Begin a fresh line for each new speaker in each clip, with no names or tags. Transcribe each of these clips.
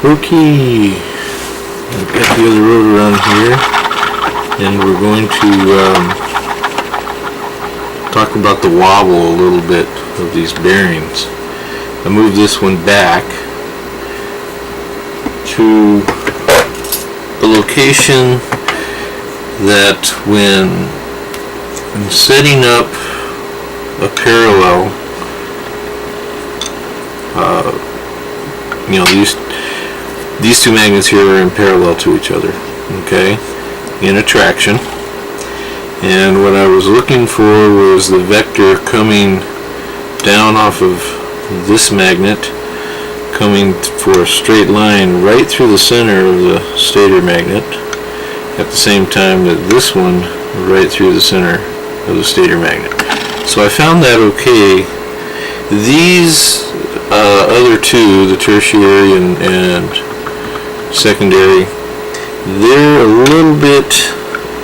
Okay, I've got the other rotor on here, and we're going to talk about the wobble a little bit of these bearings. I moved this one back to the location that when setting up a parallel, these two magnets here are in parallel to each other, okay, in attraction. And what I was looking for was the vector coming down off of this magnet, coming for a straight line right through the center of the stator magnet, at the same time that this one right through the center of the stator magnet. So I found that okay. These other two, the tertiary and secondary, they're a little bit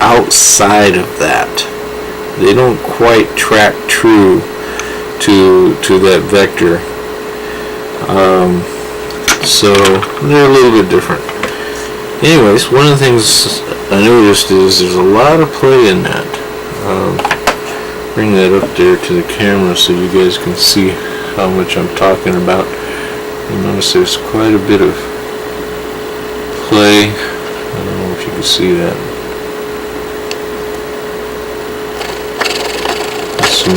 outside of that. They don't quite track true to that vector. So they're a little bit different. Anyways, one of the things I noticed is there's a lot of play in that. Bring that up there to the camera so you guys can see how much I'm talking about. You notice there's quite a bit of play. I don't know if you can see that. Some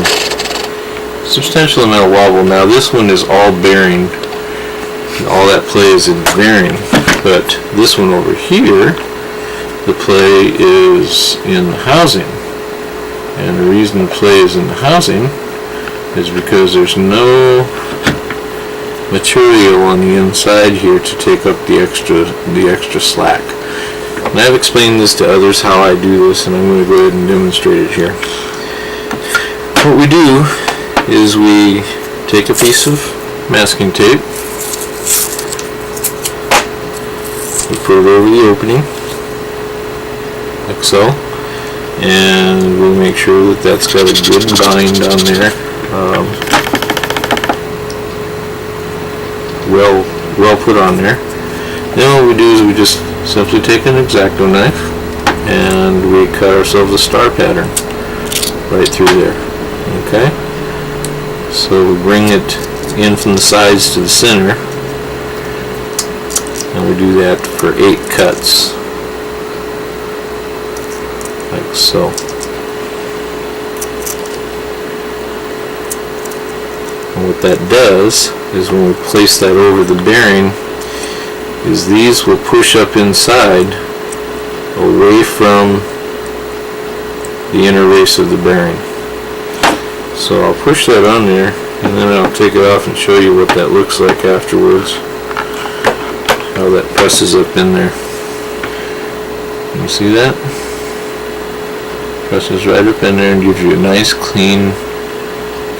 substantial amount of wobble. Now this one is all bearing. All that play is in bearing. But this one over here, the play is in the housing. And the reason the play is in the housing is because there's no material on the inside here to take up the extra slack. And I've explained this to others how I do this, and I'm going to go ahead and demonstrate it here. What we do is we take a piece of masking tape, we put it over the opening, like so, and we'll make sure that that's got a good bind on there, well put on there. Then what we do is we just simply take an X-Acto knife and we cut ourselves a star pattern right through there. Okay, so we bring it in from the sides to the center, and we do that for 8 cuts, like so. And what that does is when we place that over the bearing, is these will push up inside away from the inner race of the bearing. So I'll push that on there, and then I'll take it off and show you what that looks like afterwards, how that presses up in there. Can you see that? Presses right up in there and gives you a nice clean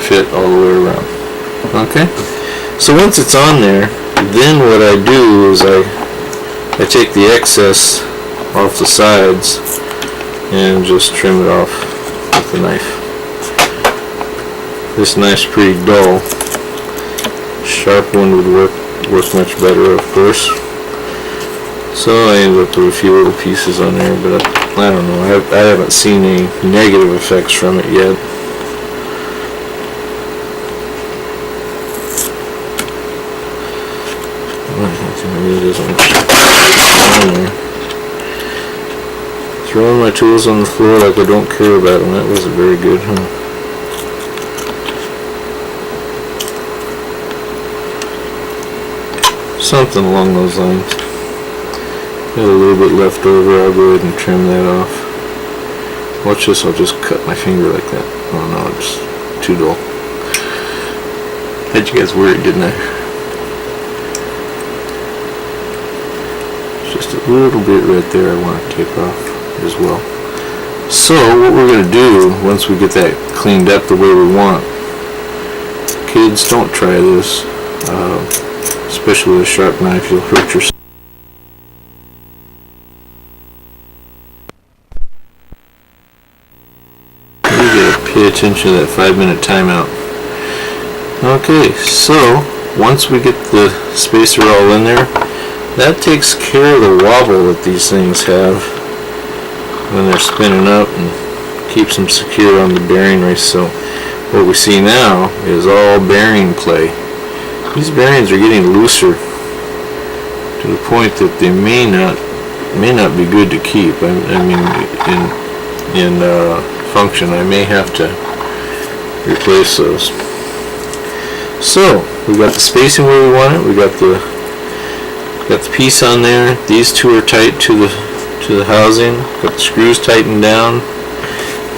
fit all the way around. Okay, so once it's on there, then what I do is I take the excess off the sides and just trim it off with the knife. This knife's pretty dull. Sharp one would work much better, of course. So I ended up with a few little pieces on there, but I don't know. I haven't seen any negative effects from it yet. It doesn't on there. Throwing my tools on the floor like I don't care about them. That wasn't very good, huh? Something along those lines. Got a little bit left over. I'll go ahead and trim that off. Watch this. I'll just cut my finger like that. Oh no, it's too dull. Had you guys worried, didn't I? Just a little bit right there I want to take off as well. So what we're going to do once we get that cleaned up the way we want, kids, don't try this, especially with a sharp knife. You'll hurt yourself. You gotta pay attention to that 5-minute timeout. Okay, so once we get the spacer all in there, that takes care of the wobble that these things have when they're spinning up and keeps them secure on the bearing race. So what we see now is all bearing play. These bearings are getting looser to the point that they may not be good to keep. I mean, in function, I may have to replace those. So we got the spacing where we want it. We got the piece on there. These two are tight to the housing. Got the screws tightened down.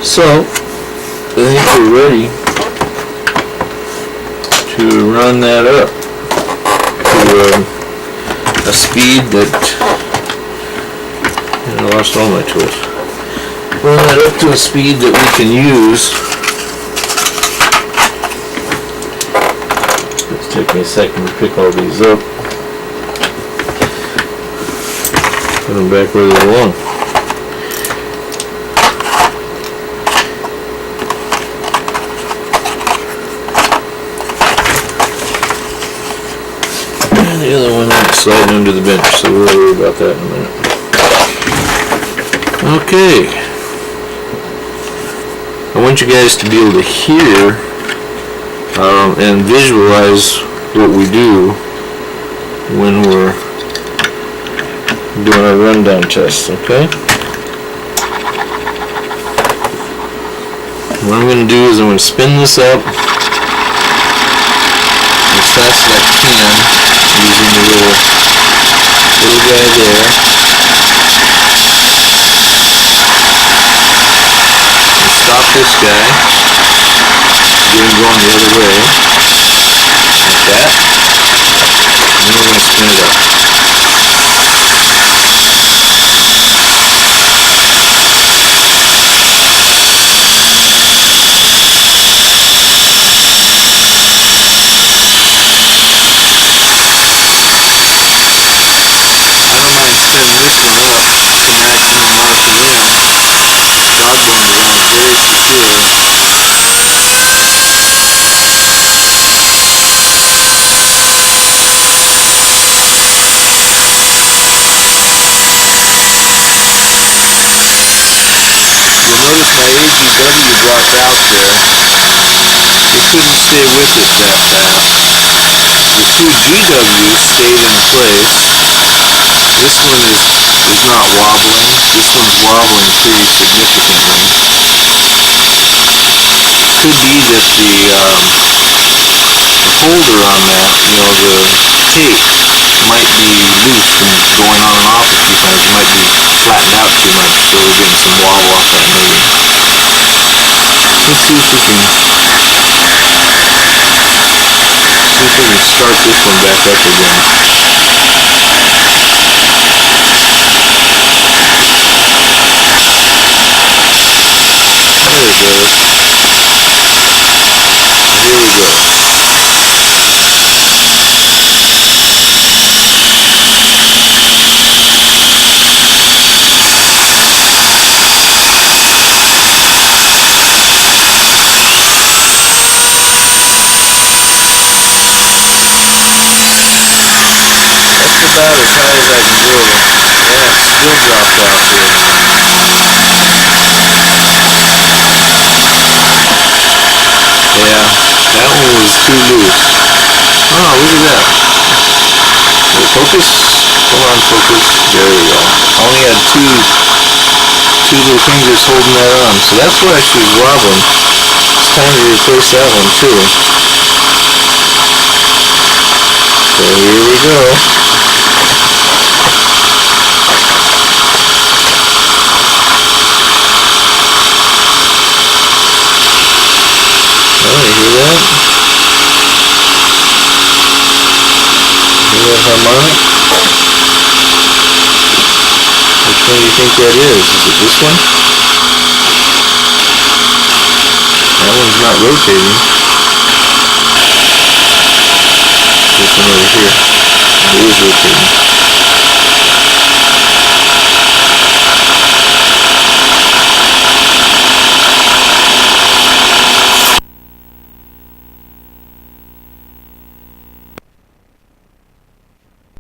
So I think we're ready to run that up to a speed that, and I lost all my tools. Run that up to a speed that we can use. Let's take me a second to pick all these up. Put them back where they belong. And the other one might slide under the bench, so we'll worry about that in a minute. Okay. I want you guys to be able to hear and visualize what we do when we're doing our rundown tests, okay? What I'm going to do is I'm going to spin this up as fast as I can using the little guy there. And stop this guy. Get him going the other way. Like that. And then we're going to spin it up. Spin this one up to match my RPM. Dog bones on it very secure. You'll notice my AGW dropped out there. It couldn't stay with it that fast. The two GWs stayed in place. This one is not wobbling. This one's wobbling pretty significantly. Could be that the holder on that, you know, the tape might be loose and going on and off a few times. It might be flattened out too much, so we're getting some wobble off that motor. Let's see if we can start this one back up again. There it goes. Here we go. That's about as high as I can go. Yeah, it's still dropped out here. Yeah, that one was too loose. Oh, look at that. Will it focus? Come on, focus. There we go. I only had two little fingers holding that on, so that's why she was wobbling. It's time to replace that one too. So here we go. Oh, you hear that? Hear that harmonic? Which one do you think that is? Is it this one? That one's not rotating. This one over here. It is rotating.